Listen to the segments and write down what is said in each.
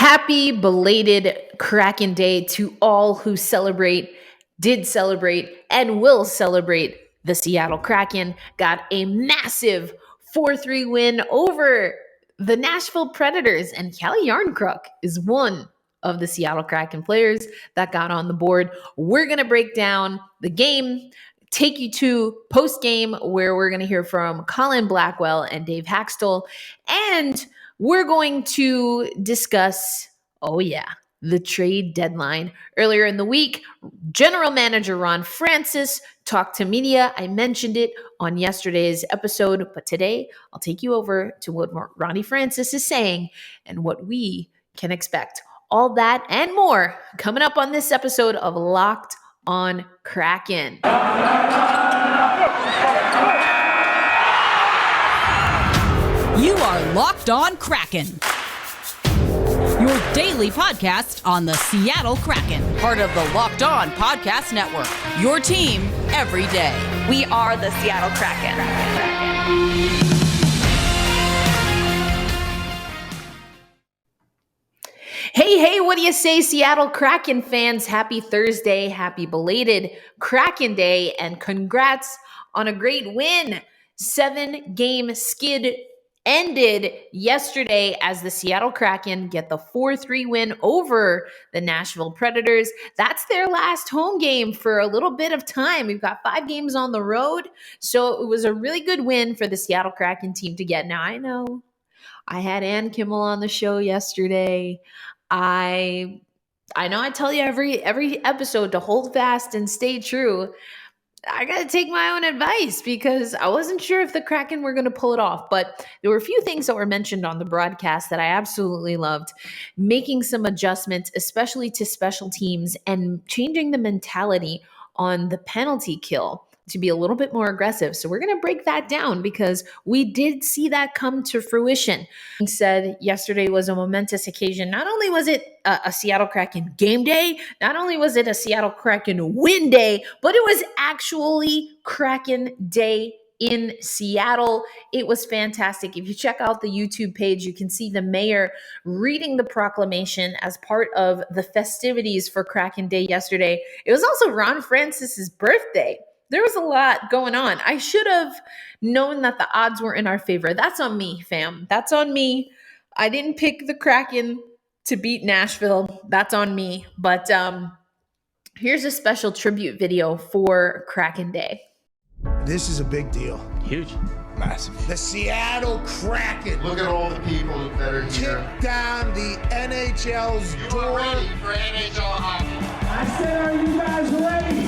Happy belated Kraken Day to all who did celebrate, and will celebrate. The Seattle Kraken got a massive 4-3 win over the Nashville Predators, and Calle Jarnkrok is one of the Seattle Kraken players that got on the board. We're going to break down the game, take you to post-game where we're going to hear from Colin Blackwell and Dave Hakstol, and we're going to discuss, the trade deadline. Earlier in the week, General Manager Ron Francis talked to media. I mentioned it on yesterday's episode, but today I'll take you over to what Ronnie Francis is saying and what we can expect. All that and more coming up on this episode of Locked on Kraken. You are Locked on Kraken, your daily podcast on the Seattle Kraken, part of the Locked On Podcast Network, your team every day. We are the Seattle Kraken. Hey, what do you say, Seattle Kraken fans? Happy Thursday, happy belated Kraken Day, and congrats on a great win. 7-game skid ended yesterday as the Seattle Kraken get the 4-3 win over the Nashville Predators. That's their last home game for a little bit of time. We've got 5 games on the road, so it was a really good win for the Seattle Kraken team to get. Now, I know I had Ann Kimmel on the show yesterday. I know I tell you every episode to hold fast and stay true. I got to take my own advice because I wasn't sure if the Kraken were going to pull it off, but there were a few things that were mentioned on the broadcast that I absolutely loved. Making some adjustments, especially to special teams, and changing the mentality on the penalty kill to be a little bit more aggressive. So we're going to break that down because we did see that come to fruition. He said yesterday was a momentous occasion. Not only was it a Seattle Kraken game day, not only was it a Seattle Kraken win day, but it was actually Kraken Day in Seattle. It was fantastic. If you check out the YouTube page, you can see the mayor reading the proclamation as part of the festivities for Kraken Day yesterday. It was also Ron Francis's birthday. There was a lot going on. I should have known that the odds were in our favor. That's on me, fam. That's on me. I didn't pick the Kraken to beat Nashville. That's on me. But here's a special tribute video for Kraken Day. This is a big deal. Huge. Massive. The Seattle Kraken. Look at all the people that are here. Kick down the NHL's door. You are ready for NHL hockey. I said, are you guys ready?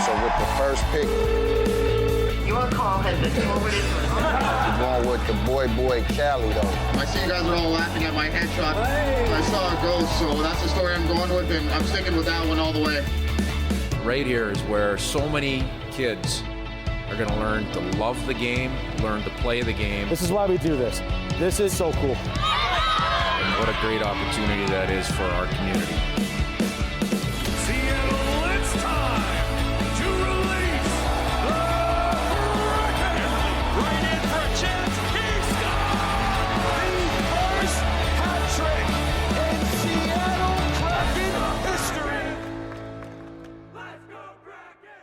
So with the first pick, Your call has been forwarded. we're going with the boy Calle though. I see you guys are all laughing at my headshot. I saw a ghost, so that's the story I'm going with, and I'm sticking with that one all the way. Right here is where so many kids are going to learn to love the game, learn to play the game. This is why we do this. This is so cool. And what a great opportunity that is for our community. Seattle, it's time to release the Kraken. Right in for a chance. He scored the first hat trick in Seattle Kraken history. Let's go Kraken!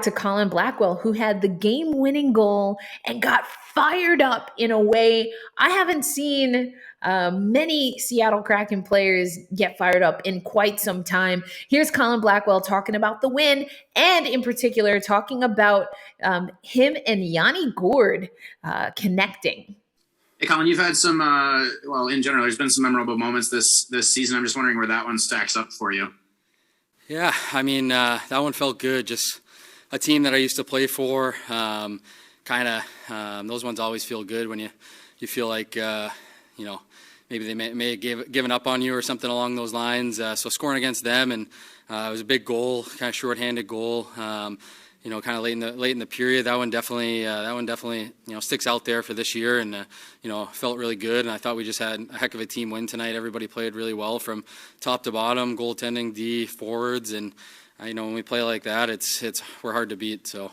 To Colin Blackwell, who had the game-winning goal and got fired up in a way I haven't seen many Seattle Kraken players get fired up in quite some time. Here's Colin Blackwell talking about the win, and in particular talking about him and Yanni Gourde connecting. Hey, Colin, you've had some, in general, there's been some memorable moments this season. I'm just wondering where that one stacks up for you. Yeah, I mean, that one felt good. Just a team that I used to play for. Those ones always feel good when you feel like, maybe they may have given up on you or something along those lines. So scoring against them, and it was a big goal, kind of shorthanded goal. Kind of late in the period. That one definitely sticks out there for this year, and felt really good. And I thought we just had a heck of a team win tonight. Everybody played really well from top to bottom, goaltending, D, forwards, and when we play like that, we're hard to beat. So.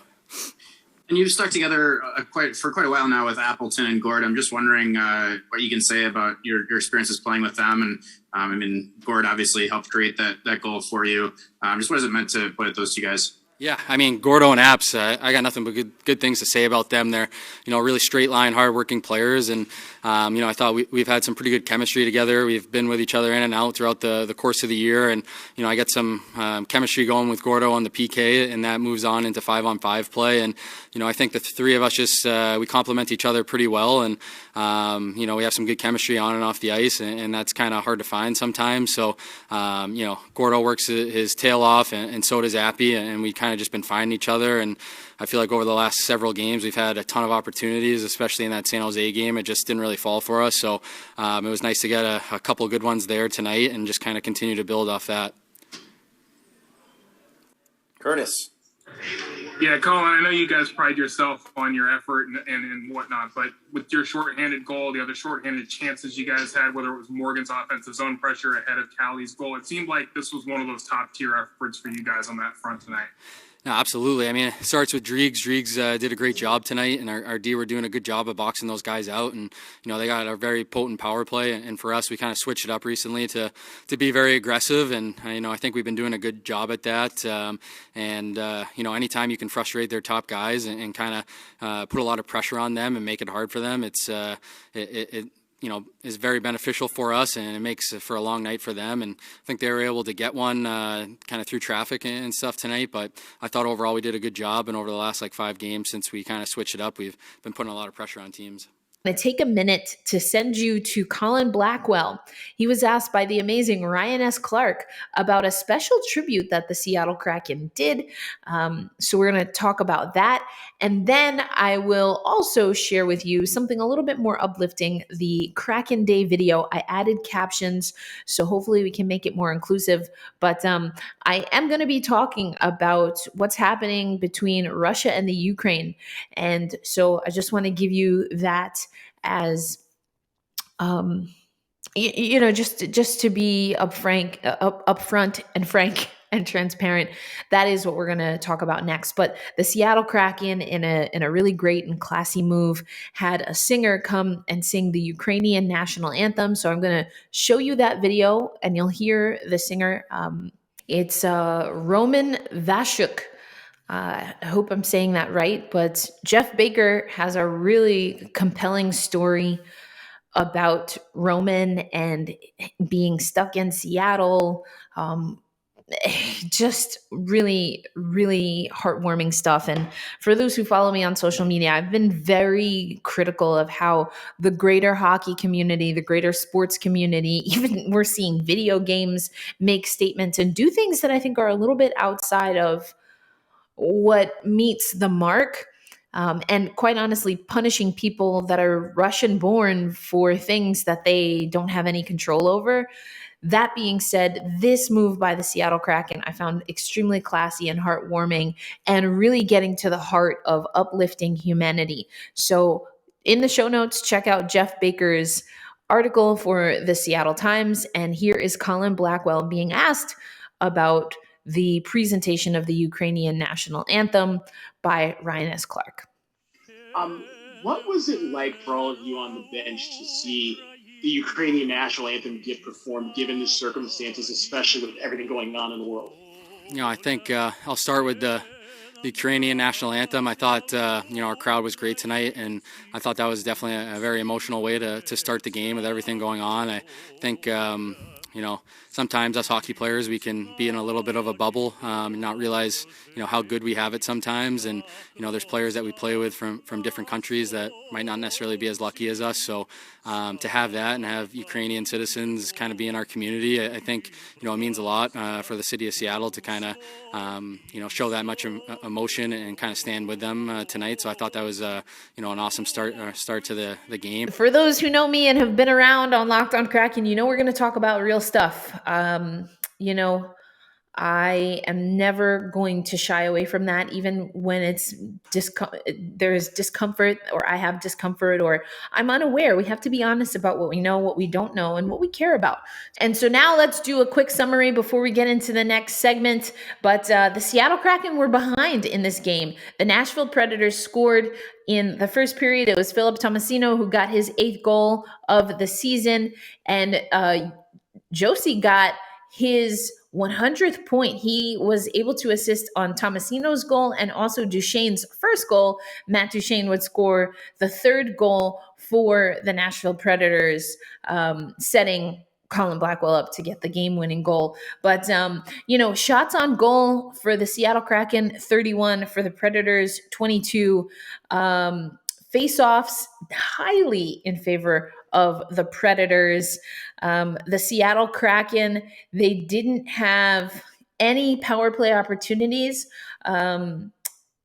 And you've stuck together for quite a while now with Appleton and Gord. I'm just wondering what you can say about your experiences playing with them. And I mean, Gord obviously helped create that goal for you. Just what has it meant to play with those two guys? Yeah, I mean, Gordo and Apps, I got nothing but good things to say about them. They're, really straight line, hardworking players. And, I thought we've had some pretty good chemistry together. We've been with each other in and out throughout the course of the year. And, I got some chemistry going with Gordo on the PK, and that moves on into 5-on-5 play. And, I think the three of us just, we complement each other pretty well. And, we have some good chemistry on and off the ice, and that's kind of hard to find sometimes. So, Gordo works his tail off, and so does Appy, and we kind of just been finding each other. And I feel like over the last several games we've had a ton of opportunities, especially in that San Jose game. It just didn't really fall for us. So it was nice to get a couple of good ones there tonight and just kind of continue to build off that. Curtis. Yeah, Colin, I know you guys pride yourself on your effort and whatnot, but with your shorthanded goal, the other shorthanded chances you guys had, whether it was Morgan's offensive zone pressure ahead of Callie's goal, it seemed like this was one of those top-tier efforts for you guys on that front tonight. No, absolutely. I mean, it starts with Driegs. Driegs did a great job tonight, and our D were doing a good job of boxing those guys out. And, they got a very potent power play. And for us, we kind of switched it up recently to be very aggressive. And, I think we've been doing a good job at that. Anytime you can frustrate their top guys and kind of put a lot of pressure on them and make it hard for them, it's is very beneficial for us, and it makes for a long night for them. And I think they were able to get one kind of through traffic and stuff tonight. But I thought overall we did a good job. And over the last 5 games since we kind of switched it up, we've been putting a lot of pressure on teams. I'm going to take a minute to send you to Colin Blackwell. He was asked by the amazing Ryan S. Clark about a special tribute that the Seattle Kraken did. So we're going to talk about that. And then I will also share with you something a little bit more uplifting, the Kraken Day video. I added captions, so hopefully we can make it more inclusive. But I am going to be talking about what's happening between Russia and the Ukraine. And so I just want to give you that as just to be upfront and frank and transparent. That is what we're going to talk about next. But the Seattle Kraken, in a really great and classy move, had a singer come and sing the Ukrainian National Anthem. So I'm going to show you that video, and you'll hear the singer. It's Roman Vashuk. I hope I'm saying that right, but Jeff Baker has a really compelling story about Roman and being stuck in Seattle. Just really, really heartwarming stuff. And for those who follow me on social media, I've been very critical of how the greater hockey community, the greater sports community, even we're seeing video games make statements and do things that I think are a little bit outside of what meets the mark, and quite honestly, punishing people that are Russian born for things that they don't have any control over. That being said, this move by the Seattle Kraken I found extremely classy and heartwarming, and really getting to the heart of uplifting humanity. So in the show notes, check out Jeff Baker's article for the Seattle Times, and here is Colin Blackwell being asked about the presentation of the Ukrainian National Anthem by Ryan S. Clark. What was it like for all of you on the bench to see the Ukrainian National Anthem get performed, given the circumstances, especially with everything going on in the world? I think I'll start with the Ukrainian National Anthem. I thought, our crowd was great tonight, and I thought that was definitely a very emotional way to start the game with everything going on. I think, sometimes us hockey players, we can be in a little bit of a bubble and not realize, how good we have it sometimes. And, there's players that we play with from different countries that might not necessarily be as lucky as us. So to have that and have Ukrainian citizens kind of be in our community, I think, it means a lot for the city of Seattle to kind of, show that much emotion and kind of stand with them tonight. So I thought that was, an awesome start to the game. For those who know me and have been around on Locked On Kraken, we're going to talk about real stuff. I am never going to shy away from that, even when there's discomfort, or I have discomfort, or I'm unaware. We have to be honest about what we know, what we don't know, and what we care about. And so now let's do a quick summary before we get into the next segment. But the Seattle Kraken were behind in this game. The Nashville Predators scored in the first period. It was Philip Tomasino who got his 8th goal of the season, and Josie got his 100th point. He was able to assist on Tomasino's goal and also Duchesne's first goal. Matt Duchesne would score the 3rd goal for the Nashville Predators, setting Colin Blackwell up to get the game-winning goal. But, shots on goal for the Seattle Kraken, 31. For the Predators, 22. Face-offs, highly in favor of the Predators. The Seattle Kraken, they didn't have any power play opportunities, and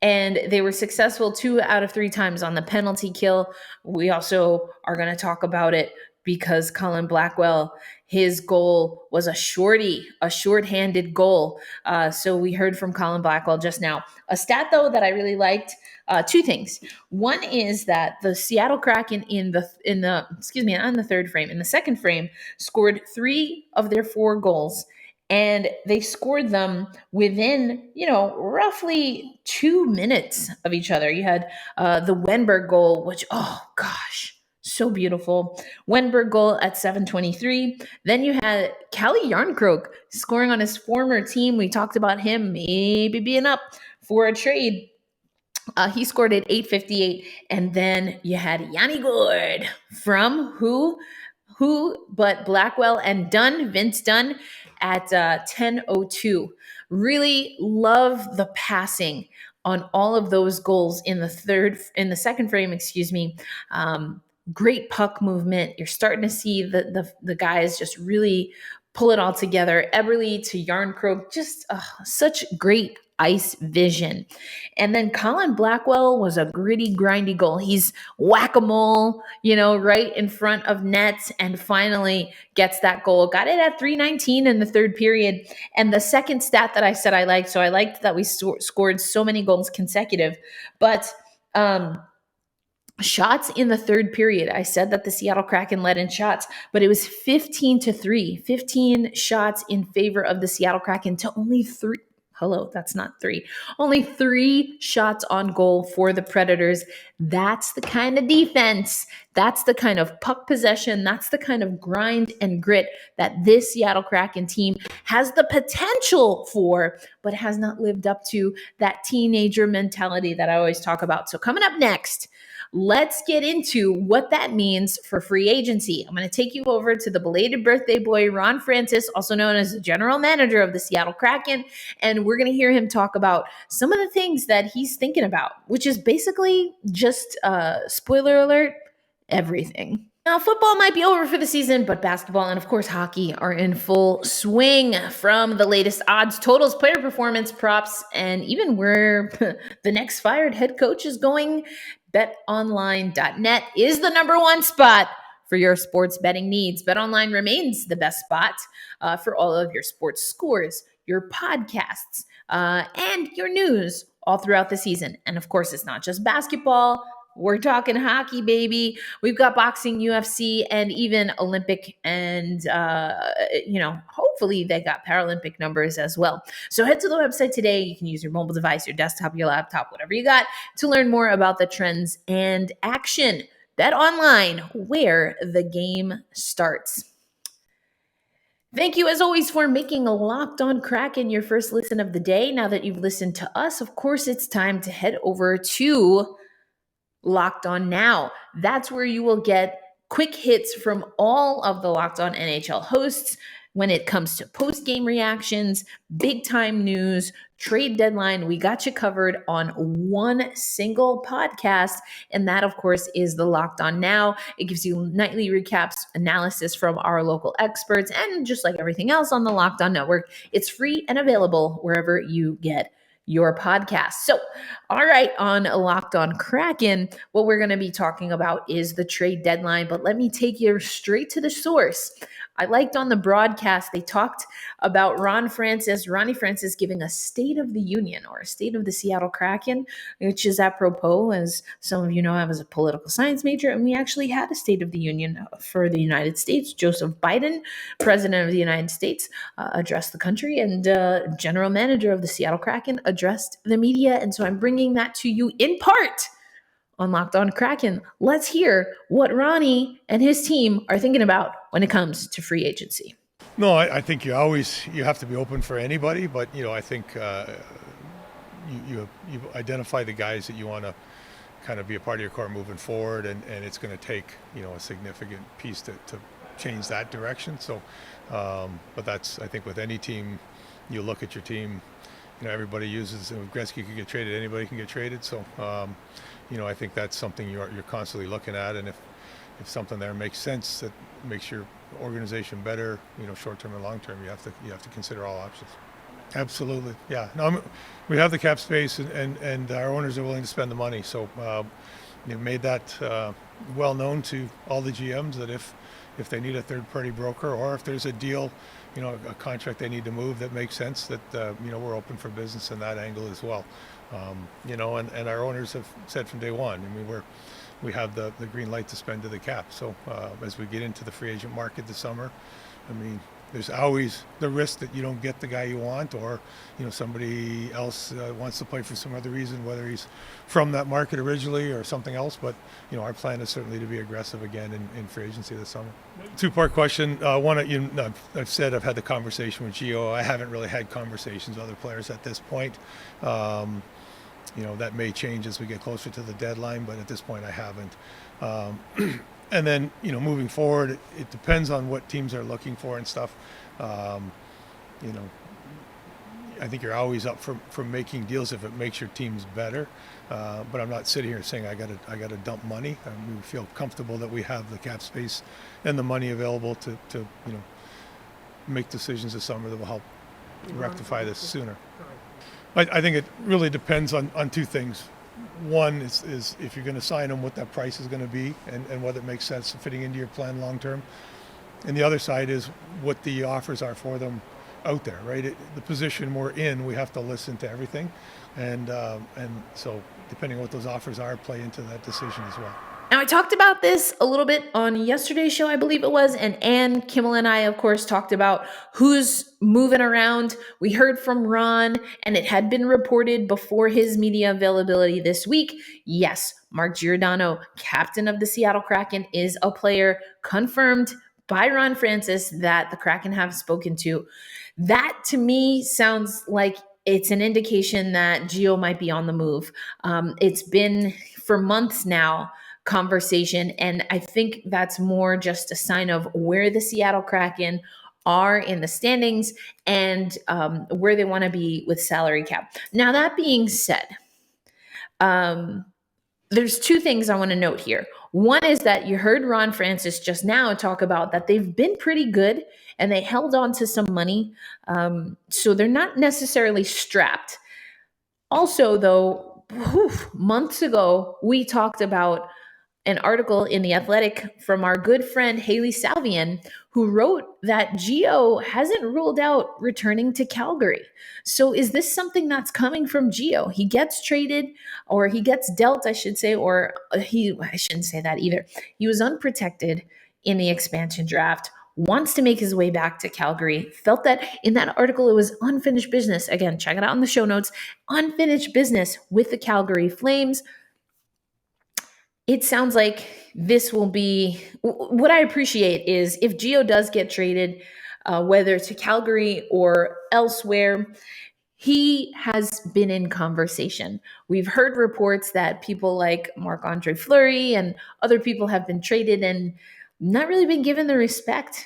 they were successful 2 out of 3 times on the penalty kill. We also are going to talk about it because Colin Blackwell, his goal was a shorthanded goal. So we heard from Colin Blackwell just now. A stat, though, that I really liked, 2 things. One is that the Seattle Kraken in the second frame scored 3 of their 4 goals, and they scored them within, roughly 2 minutes of each other. You had the Wenberg goal, which, oh gosh, so beautiful. Wenberg goal at 7:23. Then you had Calle Järnkrok scoring on his former team. We talked about him maybe being up for a trade. He scored at 8:58. And then you had Yanni Gourde from who but Blackwell and Vince Dunn at 10:02. Really love the passing on all of those goals in the second frame, great puck movement. You're starting to see the guys just really pull it all together. Eberle to Järnkrok, just such great ice vision. And then Colin Blackwell was a gritty, grindy goal. He's whack-a-mole, right in front of net, and finally gets that goal. Got it at 3:19 in the 3rd period. And the second stat that I said I liked, so I liked that we scored so many goals consecutive, but shots in the 3rd period. I said that the Seattle Kraken led in shots, but it was 15-3. 15 shots in favor of the Seattle Kraken to only 3. Hello, that's not 3. Only 3 shots on goal for the Predators. That's the kind of defense. That's the kind of puck possession. That's the kind of grind and grit that this Seattle Kraken team has the potential for, but has not lived up to that teenager mentality that I always talk about. So coming up next, let's get into what that means for free agency. I'm going to take you over to the belated birthday boy, Ron Francis, also known as the general manager of the Seattle Kraken. And we're going to hear him talk about some of the things that he's thinking about, which is basically just, spoiler alert, everything. Now, football might be over for the season, but basketball and, of course, hockey are in full swing. From the latest odds, totals, player performance, props, and even where the next fired head coach is going, BetOnline.net is the number 1 spot for your sports betting needs. BetOnline remains the best spot for all of your sports scores, your podcasts, and your news all throughout the season. And, of course, it's not just basketball. We're talking hockey, baby. We've got boxing, UFC, and even Olympic, and, hopefully they got Paralympic numbers as well. So head to the website today. You can use your mobile device, your desktop, your laptop, whatever you got, to learn more about the trends and action. Bet online, where the game starts. Thank you, as always, for making a Locked On Kraken your first listen of the day. Now that you've listened to us, of course, it's time to head over to Locked On Now. That's where you will get quick hits from all of the Locked On NHL hosts when it comes to post-game reactions, big-time news, trade deadline. We got you covered on one single podcast, and that, of course, is the Locked On Now. It gives you nightly recaps, analysis from our local experts, and just like everything else on the Locked On Network, it's free and available wherever you get your podcast. So, all right, on Locked On Kraken, what we're going to be talking about is the trade deadline, but let me take you straight to the source. I liked on the broadcast, they talked about Ronnie Francis giving a State of the Union or a State of the Seattle Kraken, which is apropos, as some of you know, I was a political science major, and we actually had a State of the Union for the United States. Joseph Biden, President of the United States, addressed the country, and General Manager of the Seattle Kraken addressed the media. And so I'm bringing that to you in part on Locked On Kraken. Let's hear what Ronnie and his team are thinking about when it comes to free agency. No, I think you have to be open for anybody, but I think you identify the guys that you want to kind of be a part of your core moving forward, and it's going to take a significant piece to change that direction. So, but that's, I think, with any team, you look at your team. Everybody uses Gretzky can get traded, anybody can get traded. So, I think that's something you're constantly looking at, and if something there makes sense that makes your organization better, short term and long term, you have to consider all options. Absolutely, yeah. No, we have the cap space, and our owners are willing to spend the money. So, made that well known to all the GMs that if they need a third party broker, or if there's a deal, a contract they need to move that makes sense, that we're open for business in that angle as well. And our owners have said from day one, we have the green light to spend to the cap. So as we get into the free agent market this summer, there's always the risk that you don't get the guy you want, or somebody else wants to play for some other reason, whether he's from that market originally or something else. But our plan is certainly to be aggressive again in free agency this summer. Two-part question. One, I've said I've had the conversation with Gio. I haven't really had conversations with other players at this point. That may change as we get closer to the deadline, but at this point I haven't. And then, moving forward, it depends on what teams are looking for and stuff. I think you're always up for making deals if it makes your teams better. But I'm not sitting here saying I got to dump money. We feel comfortable that we have the cap space and the money available to make decisions this summer that will help rectify this sooner. I think it really depends on two things. One is if you're going to sign them, what that price is going to be, and whether it makes sense fitting into your plan long term. And the other side is what the offers are for them out there, right? The position we're in, we have to listen to everything, and so depending on what those offers are, play into that decision as well. Now, I talked about this a little bit on yesterday's show, I believe it was, and Ann Kimmel and I, of course, talked about who's moving around. We heard from Ron, and it had been reported before his media availability this week. Yes, Mark Giordano, captain of the Seattle Kraken, is a player confirmed by Ron Francis that the Kraken have spoken to. That, to me, sounds like it's an indication that Gio might be on the move. It's been for months now, conversation, and I think that's more just a sign of where the Seattle Kraken are in the standings and where they want to be with salary cap. Now, that being said, there's two things I want to note here. One is that you heard Ron Francis just now talk about that they've been pretty good and they held on to some money, so they're not necessarily strapped. Also, though, months ago, we talked about an article in The Athletic from our good friend Haley Salvian, who wrote that Gio hasn't ruled out returning to Calgary. So is this something that's coming from Gio? He gets traded, or he gets dealt, I should say, or I shouldn't say that either. He was unprotected in the expansion draft, wants to make his way back to Calgary, felt that in that article it was unfinished business. Again, check it out in the show notes. Unfinished business with the Calgary Flames. It sounds like this will be, what I appreciate is if Gio does get traded, whether to Calgary or elsewhere, he has been in conversation. We've heard reports that people like Marc-Andre Fleury and other people have been traded and not really been given the respect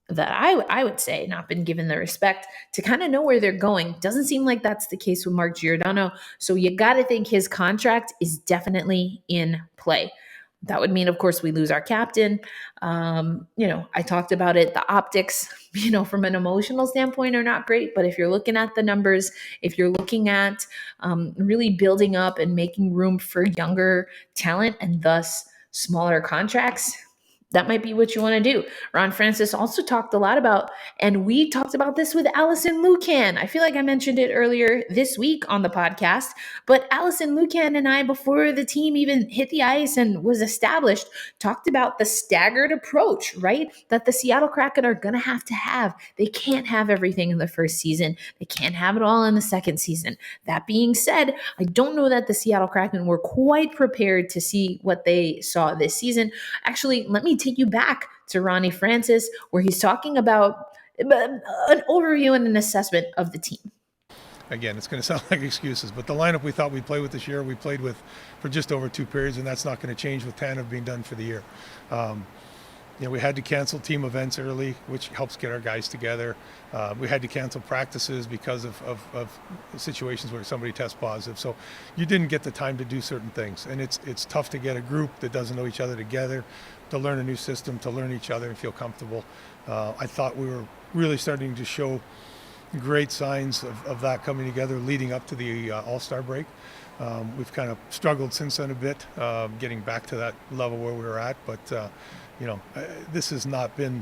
that I would say, not been given the respect to kind of know where they're going. Doesn't seem like that's the case with Mark Giordano. So you got to think his contract is definitely in play. That would mean, of course, we lose our captain. I talked about it. The optics, from an emotional standpoint are not great. But if you're looking at the numbers, if you're looking at really building up and making room for younger talent and thus smaller contracts, that might be what you want to do. Ron Francis also talked a lot about, and we talked about this with Allison Lucan. I feel like I mentioned it earlier this week on the podcast, but Allison Lucan and I, before the team even hit the ice and was established, talked about the staggered approach, right? That the Seattle Kraken are going to have. They can't have everything in the first season. They can't have it all in the second season. That being said, I don't know that the Seattle Kraken were quite prepared to see what they saw this season. Actually, let me take you back to Ronnie Francis, where he's talking about an overview and an assessment of the team. Again, it's going to sound like excuses, but the lineup we thought we'd play with this year, we played with for just over 2 periods, and that's not going to change with Tanev being done for the year. We had to cancel team events early, which helps get our guys together. We had to cancel practices because of situations where somebody tests positive. So you didn't get the time to do certain things. And it's tough to get a group that doesn't know each other together, to learn a new system, to learn each other and feel comfortable. I thought we were really starting to show great signs of that coming together leading up to the All-Star break. We've kind of struggled since then a bit, getting back to that level where we were at. But, this has not been,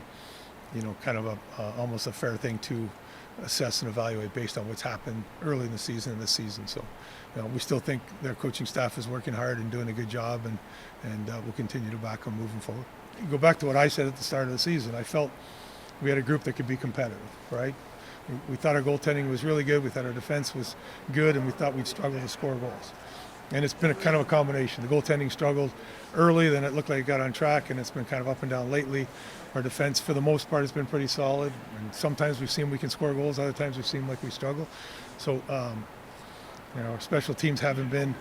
kind of almost a fair thing to assess and evaluate based on what's happened early in the season and this season. So, we still think their coaching staff is working hard and doing a good job, and we'll continue to back them moving forward. Go back to what I said at the start of the season. I felt we had a group that could be competitive, right? We thought our goaltending was really good. We thought our defense was good, and we thought we'd struggle to score goals. And it's been a kind of a combination. The goaltending struggled early, then it looked like it got on track, and it's been kind of up and down lately. Our defense, for the most part, has been pretty solid. And sometimes we've seen we can score goals. Other times we've seen like we struggle. So, our special teams haven't been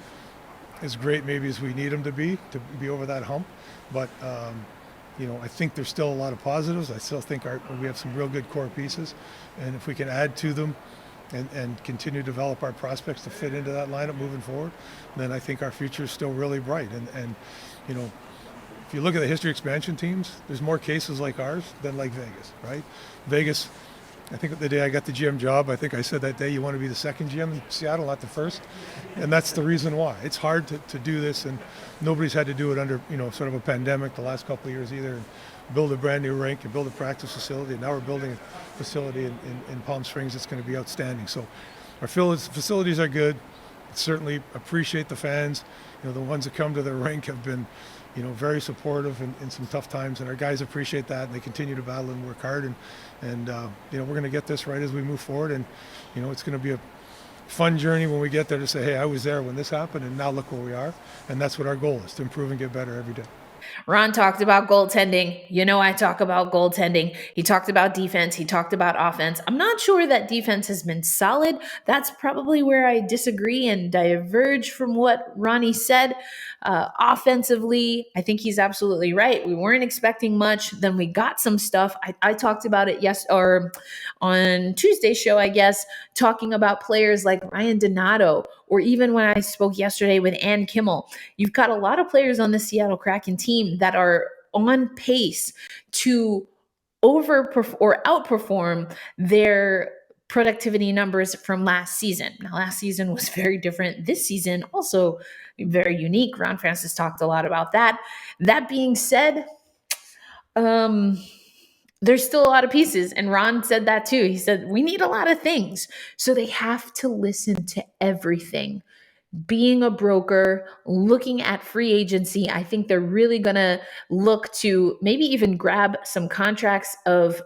as great maybe as we need them to be over that hump. But, I think there's still a lot of positives. I still think we have some real good core pieces. And if we can add to them and continue to develop our prospects to fit into that lineup moving forward, then I think our future is still really bright. And if you look at the history of expansion teams, there's more cases like ours than like Vegas, right? Vegas, I think the day I got the GM job, I think I said that day you want to be the second GM in Seattle, not the first. And that's the reason why. It's hard to do this, and nobody's had to do it under, sort of a pandemic the last couple of years either. And build a brand new rink and build a practice facility. And now we're building a facility in Palm Springs that's going to be outstanding. So our facilities are good. Certainly appreciate the fans. The ones that come to the rink have been, very supportive in some tough times, and our guys appreciate that, and they continue to battle and work hard, and we're going to get this right as we move forward, and it's going to be a fun journey when we get there to say, hey, I was there when this happened, and now look where we are, and that's what our goal is, to improve and get better every day. Ron talked about goaltending. I talk about goaltending. He talked about defense. He talked about offense. I'm not sure that defense has been solid. That's probably where I disagree and diverge from what Ronnie said. Offensively, I think he's absolutely right. We weren't expecting much. Then we got some stuff. I talked about it on Tuesday's show, I guess, talking about players like Ryan Donato, or even when I spoke yesterday with Ann Kimmel. You've got a lot of players on the Seattle Kraken team that are on pace to outperform their productivity numbers from last season. Now, last season was very different. This season, also very unique. Ron Francis talked a lot about that. That being said, there's still a lot of pieces. And Ron said that too. He said, we need a lot of things. So they have to listen to everything. Being a broker, looking at free agency, I think they're really going to look to maybe even grab some contracts of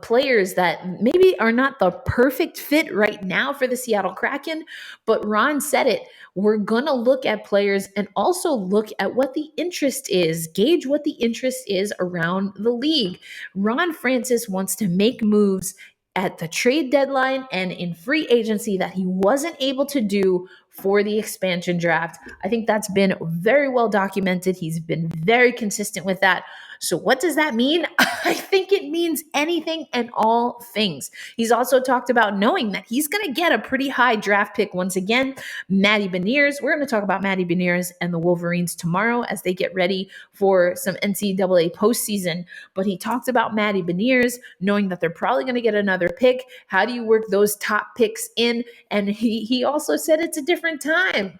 players that maybe are not the perfect fit right now for the Seattle Kraken. But Ron said it. We're going to look at players and also look at what the interest is, gauge what the interest is around the league. Ron Francis wants to make moves at the trade deadline and in free agency that he wasn't able to do for the expansion draft. I think that's been very well documented. He's been very consistent with that. So what does that mean? I think it means anything and all things. He's also talked about knowing that he's going to get a pretty high draft pick once again. Matty Beniers. We're going to talk about Matty Beniers and the Wolverines tomorrow as they get ready for some NCAA postseason. But he talked about Matty Beniers, knowing that they're probably going to get another pick. How do you work those top picks in? And he also said it's a different time.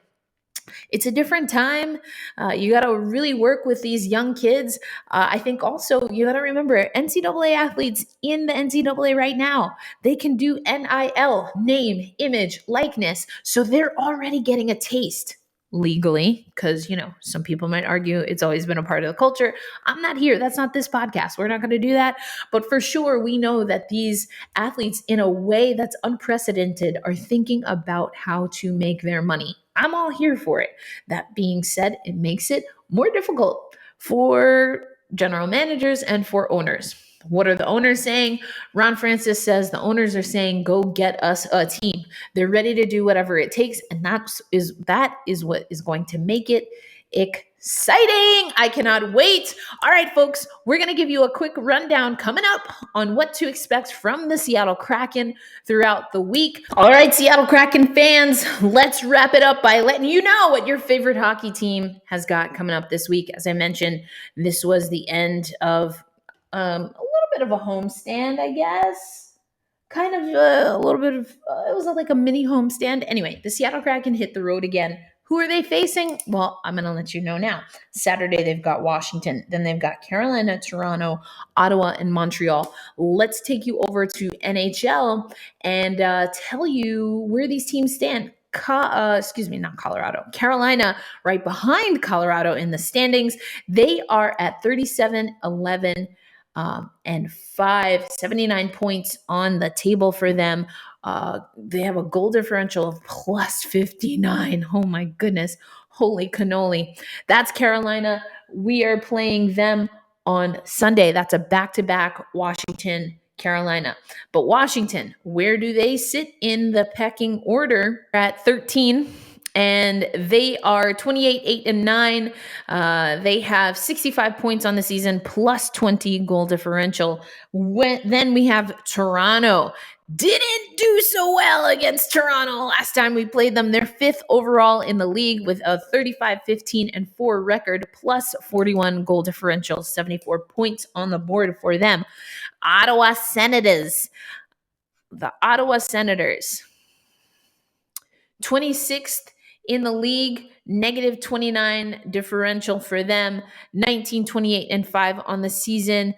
It's a different time. You got to really work with these young kids. I think also you got to remember NCAA athletes in the NCAA right now, they can do NIL, name, image, likeness. So they're already getting a taste legally because, some people might argue it's always been a part of the culture. I'm not here. That's not this podcast. We're not going to do that. But for sure, we know that these athletes, in a way that's unprecedented, are thinking about how to make their money. I'm all here for it. That being said, it makes it more difficult for general managers and for owners. What are the owners saying? Ron Francis says the owners are saying, go get us a team. They're ready to do whatever it takes. And that is what is going to make it exciting. I cannot wait. All right, folks, we're going to give you a quick rundown coming up on what to expect from the Seattle Kraken throughout the week. All right, Seattle Kraken fans, let's wrap it up by letting you know what your favorite hockey team has got coming up this week. As I mentioned, this was the end of a little bit of a homestand, I guess. Kind of a little bit of, it was like a mini homestand. Anyway, the Seattle Kraken hit the road again. Who are they facing? Well, I'm going to let you know now. Saturday, they've got Washington. Then they've got Carolina, Toronto, Ottawa, and Montreal. Let's take you over to NHL and tell you where these teams stand. Not Colorado. Carolina, right behind Colorado in the standings. They are at 37-11 and 5, 79 points on the table for them. They have a goal differential of plus 59. Oh my goodness. Holy cannoli. That's Carolina. We are playing them on Sunday. That's a back-to-back Washington, Carolina. But Washington, where do they sit in the pecking order? At 13. And they are 28-8-9. They have 65 points on the season, plus 20 goal differential. Then we have Toronto. Didn't do so well against Toronto last time we played them. They're 5th overall in the league with a 35-15-4 record, plus 41 goal differential, 74 points on the board for them. Ottawa Senators. The Ottawa Senators. 26th in the league, negative 29 differential for them, 19-28-5 on the season.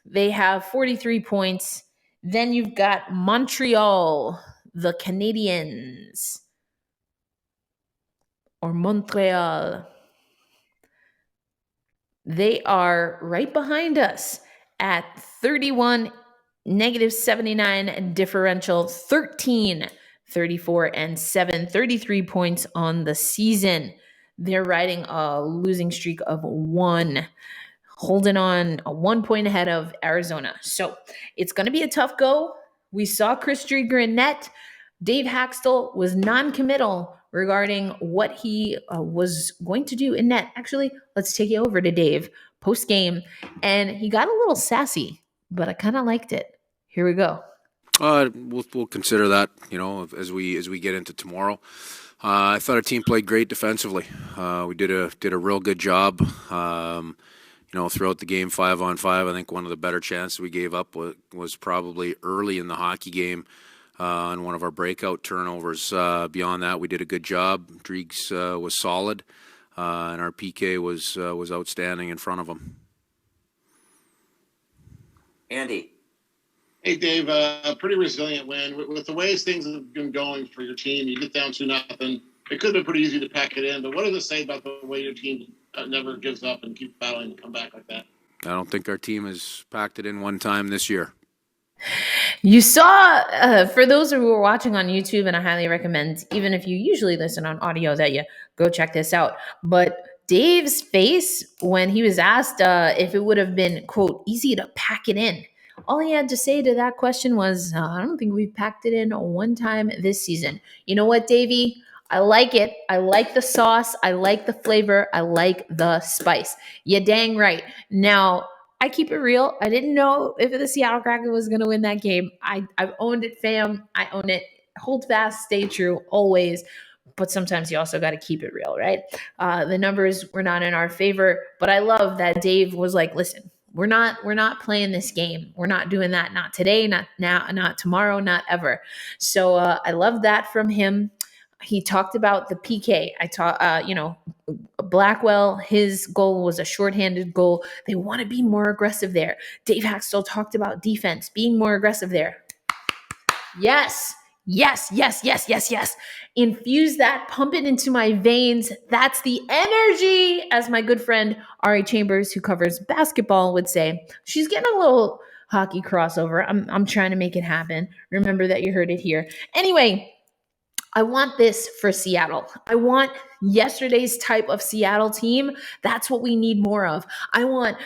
They have 43 points. Then you've got Montreal, the Canadiens, or Montreal. They are right behind us at 31, negative 79 differential, 13, 34-7, 33 points on the season. They're riding a losing streak of 1, holding on a 1 point ahead of Arizona. So it's going to be a tough go. We saw Chris Driedger in net. Dave Hakstol was non-committal regarding what he was going to do in net. Actually, let's take you over to Dave post-game. And he got a little sassy, but I kind of liked it. Here we go. We'll consider that, as we get into tomorrow. I thought our team played great defensively. We did a real good job. Throughout the game, 5-on-5. I think one of the better chances we gave up was probably early in the hockey game on one of our breakout turnovers. Beyond that, we did a good job. Driegs was solid, and our PK was outstanding in front of him. Andy. Hey, Dave, pretty resilient win. With the ways things have been going for your team, you get down 2-0. It could have been pretty easy to pack it in, but what does it say about the way your team never gives up and keeps battling to come back like that? I don't think our team has packed it in one time this year. You saw, for those who are watching on YouTube, and I highly recommend, even if you usually listen on audio, that you go check this out. But Dave's face when he was asked if it would have been, quote, easy to pack it in. All he had to say to that question was, I don't think we've packed it in one time this season. You know what, Davey? I like it. I like the sauce. I like the flavor. I like the spice. You dang right. Now, I keep it real. I didn't know if the Seattle Kraken was going to win that game. I've owned it, fam. I own it. Hold fast, stay true, always. But sometimes you also got to keep it real, right? The numbers were not in our favor, but I love that Dave was like, listen, we're not playing this game. We're not doing that. Not today, not now, not tomorrow, not ever. So I love that from him. He talked about the PK. Blackwell, his goal was a shorthanded goal. They want to be more aggressive there. Dave Hakstol talked about defense, being more aggressive there. Yes. Infuse that, pump it into my veins. That's the energy, as my good friend Ari Chambers, who covers basketball, would say. She's getting a little hockey crossover. I'm trying to make it happen. Remember that you heard it here. Anyway, I want this for Seattle. I want yesterday's type of Seattle team. That's what we need more of. I want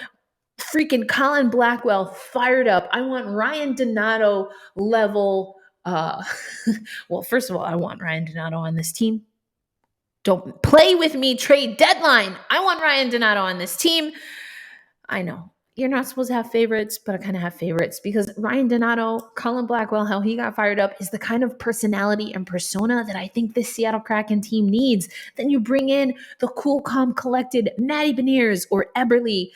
freaking Colin Blackwell fired up. I want Ryan Donato level. Well, first of all, I want Ryan Donato on this team. Don't play with me, trade deadline. I want Ryan Donato on this team. I know. You're not supposed to have favorites, but I kind of have favorites because Ryan Donato, Colin Blackwell, how he got fired up is the kind of personality and persona that I think this Seattle Kraken team needs. Then you bring in the cool, calm, collected Matty Beniers or Eberle,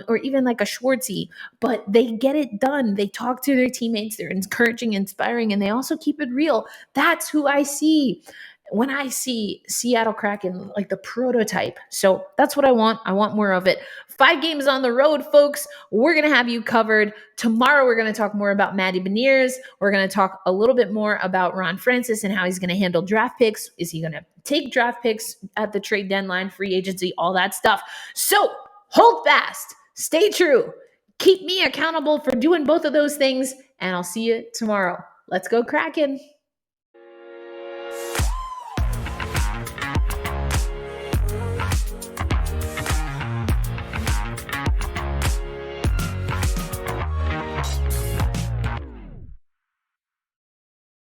or even like a Schwartzy, but they get it done. They talk to their teammates. They're encouraging, inspiring, and they also keep it real. That's who I see when I see Seattle Kraken, like the prototype. So that's what I want. I want more of it. 5 games on the road, folks. We're going to have you covered. Tomorrow, we're going to talk more about Matty Beniers. We're going to talk a little bit more about Ron Francis and how he's going to handle draft picks. Is he going to take draft picks at the trade deadline, free agency, all that stuff? So hold fast. Stay true. Keep me accountable for doing both of those things. And I'll see you tomorrow. Let's go Kraken.